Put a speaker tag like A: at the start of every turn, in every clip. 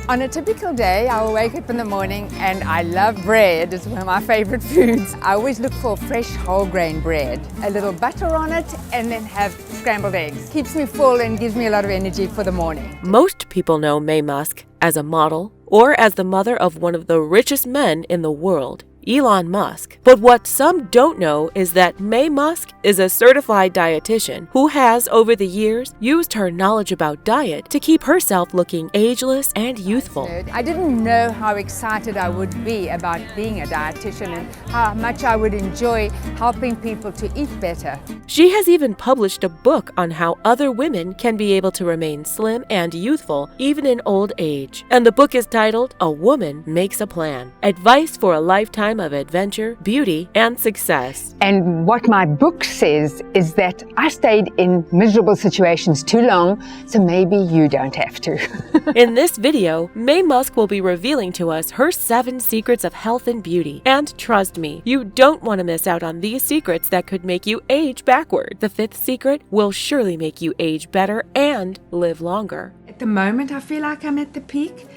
A: On a typical day, I will wake up in the morning and I love bread. It's one of my favorite foods. I always look for fresh whole grain bread, a little butter on it, and then have scrambled eggs. Keeps me full and gives me a lot of energy for the morning.
B: Most people know MAYE Musk as a model or as the mother of one of the richest men in the world, Elon Musk. But what some don't know is that MAYE Musk is a certified dietitian who has, over the years, used her knowledge about diet to keep herself looking ageless and youthful.
A: I didn't know how excited I would be about being a dietitian and how much I would enjoy helping people to eat better.
B: She has even published a book on how other women can be able to remain slim and youthful even in old age. And the book is titled, A Woman Makes a Plan: Advice for a Lifetime of Adventure, Beauty, and Success.
A: And what my book says is that I stayed in miserable situations too long, so maybe you don't have to.
B: In this video, MAYE Musk will be revealing to us her 7 secrets of health and beauty. And trust me, you don't want to miss out on these secrets that could make you age backward. The 5th secret will surely make you age better and live longer.
A: At the moment, I feel like I'm at the peak.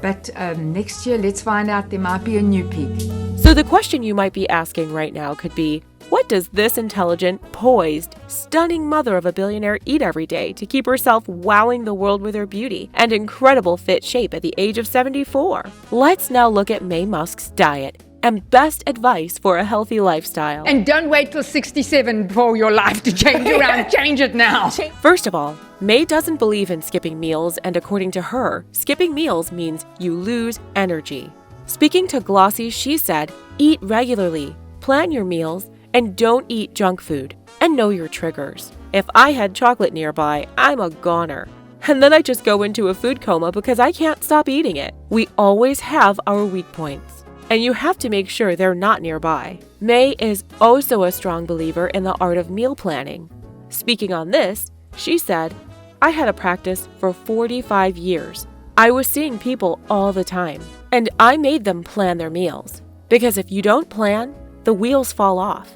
A: But next year, let's find out, there might be a new peak.
B: So the question you might be asking right now could be, what does this intelligent, poised, stunning mother of a billionaire eat every day to keep herself wowing the world with her beauty and incredible fit shape at the age of 74? Let's now look at MAYE Musk's diet and best advice for a healthy lifestyle.
A: And don't wait till 67 for your life to change around. Change it now.
B: First of all, MAYE doesn't believe in skipping meals, and according to her, skipping meals means you lose energy. Speaking to Glossy, she said, eat regularly, plan your meals, and don't eat junk food. And know your triggers. If I had chocolate nearby, I'm a goner. And then I just go into a food coma because I can't stop eating it. We always have our weak points, and you have to make sure they're not nearby. MAYE is also a strong believer in the art of meal planning. Speaking on this, she said, I had a practice for 45 years. I was seeing people all the time, and I made them plan their meals. Because if you don't plan, the wheels fall off.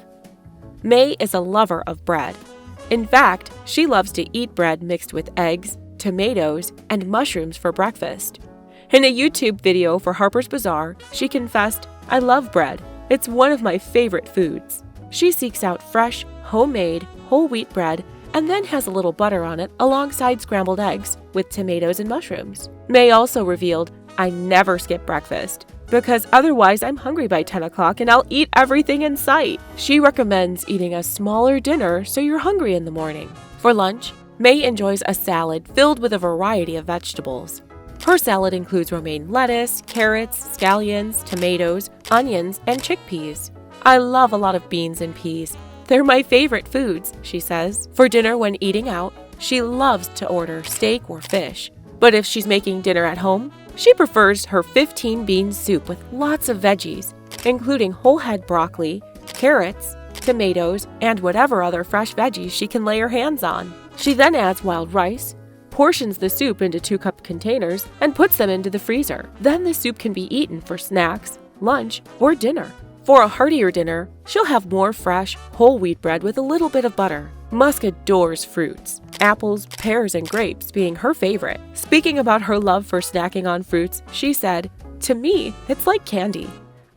B: MAYE is a lover of bread. In fact, she loves to eat bread mixed with eggs, tomatoes, and mushrooms for breakfast. In a YouTube video for Harper's Bazaar, she confessed, I love bread. It's one of my favorite foods. She seeks out fresh, homemade, whole wheat bread and then has a little butter on it alongside scrambled eggs with tomatoes and mushrooms. MAYE also revealed, I never skip breakfast because otherwise I'm hungry by 10 o'clock and I'll eat everything in sight. She recommends eating a smaller dinner so you're hungry in the morning. For lunch, MAYE enjoys a salad filled with a variety of vegetables. Her salad includes romaine lettuce, carrots, scallions, tomatoes, onions, and chickpeas. I love a lot of beans and peas. They're my favorite foods, she says. For dinner when eating out, she loves to order steak or fish. But if she's making dinner at home, she prefers her 15-bean soup with lots of veggies, including whole head broccoli, carrots, tomatoes, and whatever other fresh veggies she can lay her hands on. She then adds wild rice, portions the soup into 2-cup containers, and puts them into the freezer. Then the soup can be eaten for snacks, lunch, or dinner. For a heartier dinner, she'll have more fresh, whole wheat bread with a little bit of butter. Musk adores fruits, apples, pears, and grapes being her favorite. Speaking about her love for snacking on fruits, she said, to me, it's like candy.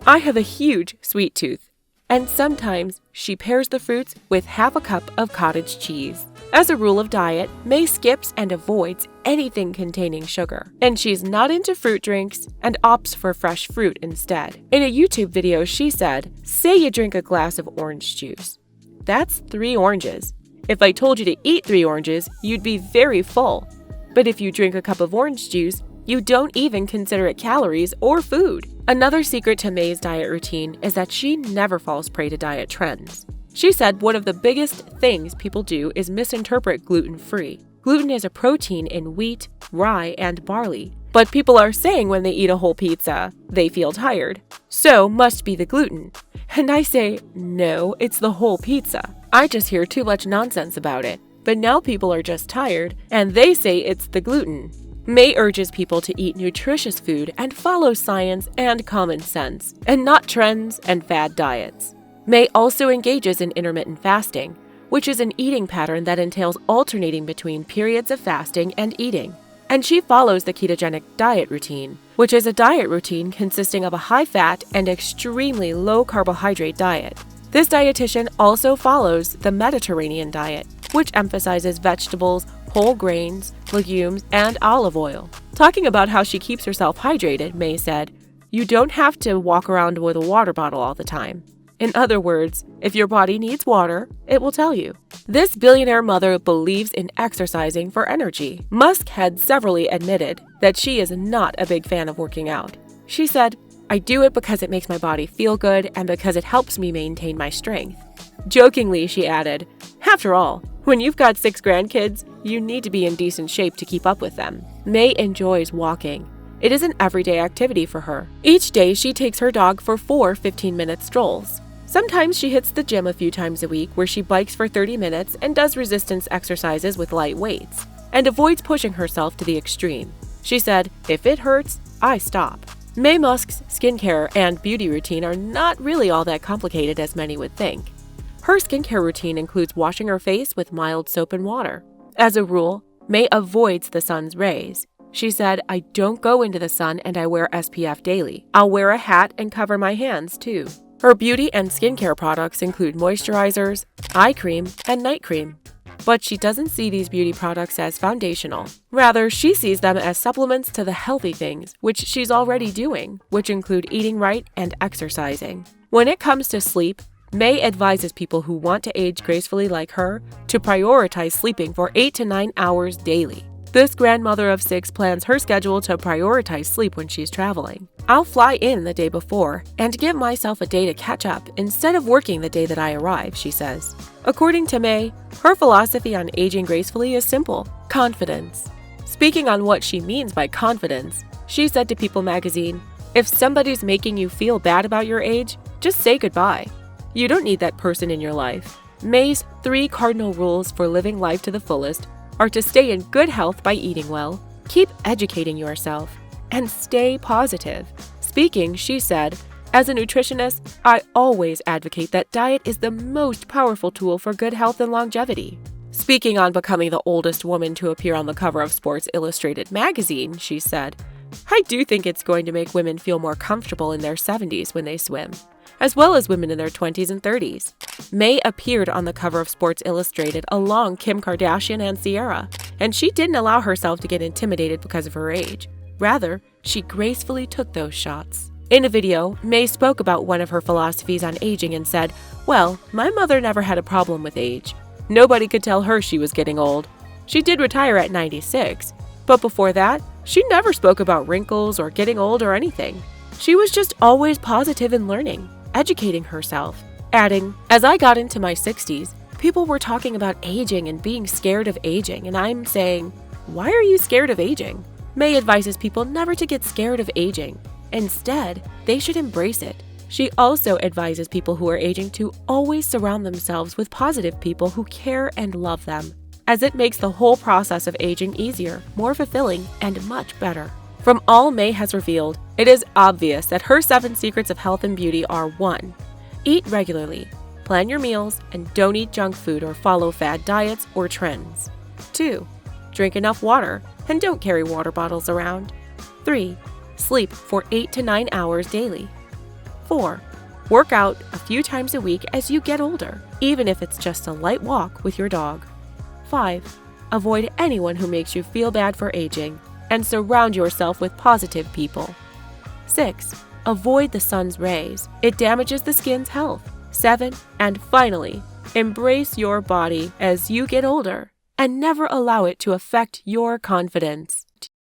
B: I have a huge sweet tooth, and sometimes she pairs the fruits with half a cup of cottage cheese. As a rule of diet, MAYE skips and avoids anything containing sugar, and she's not into fruit drinks and opts for fresh fruit instead. In a YouTube video, she said, say you drink a glass of orange juice. That's 3 oranges. If I told you to eat 3 oranges, you'd be very full. But if you drink a cup of orange juice, you don't even consider it calories or food. Another secret to MAYE's diet routine is that she never falls prey to diet trends. She said one of the biggest things people do is misinterpret gluten-free. Gluten is a protein in wheat, rye, and barley. But people are saying when they eat a whole pizza, they feel tired. So must be the gluten. And I say, no, it's the whole pizza. I just hear too much nonsense about it. But now people are just tired, and they say it's the gluten. MAYE urges people to eat nutritious food and follow science and common sense, and not trends and fad diets. MAYE also engages in intermittent fasting, which is an eating pattern that entails alternating between periods of fasting and eating. and she follows the ketogenic diet routine, which is a diet routine consisting of a high-fat and extremely low-carbohydrate diet. This dietitian also follows the Mediterranean diet, which emphasizes vegetables, whole grains, legumes, and olive oil. Talking about how she keeps herself hydrated, May said, "You don't have to walk around with a water bottle all the time. In other words, if your body needs water, it will tell you." This billionaire mother believes in exercising for energy. Musk had severally admitted that she is not a big fan of working out. She said, "I do it because it makes my body feel good and because it helps me maintain my strength." Jokingly, she added, "After all, when you've got 6 grandkids, you need to be in decent shape to keep up with them." May enjoys walking. It is an everyday activity for her. Each day, she takes her dog for 4 15-minute strolls. Sometimes she hits the gym a few times a week where she bikes for 30 minutes and does resistance exercises with light weights, and avoids pushing herself to the extreme. She said, "If it hurts, I stop." May Musk's skincare and beauty routine are not really all that complicated as many would think. Her skincare routine includes washing her face with mild soap and water. As a rule, May avoids the sun's rays. She said, "I don't go into the sun and I wear SPF daily. I'll wear a hat and cover my hands too." Her beauty and skincare products include moisturizers, eye cream, and night cream. But she doesn't see these beauty products as foundational. Rather, she sees them as supplements to the healthy things, which she's already doing, which include eating right and exercising. When it comes to sleep, May advises people who want to age gracefully like her to prioritize sleeping for 8 to 9 hours daily. This grandmother of 6 plans her schedule to prioritize sleep when she's traveling. "I'll fly in the day before and give myself a day to catch up instead of working the day that I arrive," she says. According to May, her philosophy on aging gracefully is simple: confidence. Speaking on what she means by confidence, she said to People magazine, "If somebody's making you feel bad about your age, just say goodbye. You don't need that person in your life." May's 3 cardinal rules for living life to the fullest are to stay in good health by eating well, keep educating yourself, and stay positive. Speaking, she said, "As a nutritionist, I always advocate that diet is the most powerful tool for good health and longevity." Speaking on becoming the oldest woman to appear on the cover of Sports Illustrated magazine, she said, "I do think it's going to make women feel more comfortable in their 70s when they swim, as well as women in their 20s and 30s. May appeared on the cover of Sports Illustrated along Kim Kardashian and Ciara, and she didn't allow herself to get intimidated because of her age. Rather, she gracefully took those shots. In a video, May spoke about one of her philosophies on aging and said, "Well, my mother never had a problem with age. Nobody could tell her she was getting old. She did retire at 96, but before that, she never spoke about wrinkles or getting old or anything. She was just always positive and learning, educating herself." Adding, "As I got into my 60s, people were talking about aging and being scared of aging, and I'm saying, why are you scared of aging?" May advises people never to get scared of aging. Instead, they should embrace it. She also advises people who are aging to always surround themselves with positive people who care and love them, as it makes the whole process of aging easier, more fulfilling, and much better. From all May has revealed, it is obvious that her 7 secrets of health and beauty are: 1. Eat regularly. Plan your meals and don't eat junk food or follow fad diets or trends. 2. Drink enough water and don't carry water bottles around. 3. Sleep for 8 to 9 hours daily. 4. Work out a few times a week as you get older, even if it's just a light walk with your dog. 5. Avoid anyone who makes you feel bad for aging and surround yourself with positive people. 6. Avoid the sun's rays. It damages the skin's health. 7. And finally, embrace your body as you get older and never allow it to affect your confidence.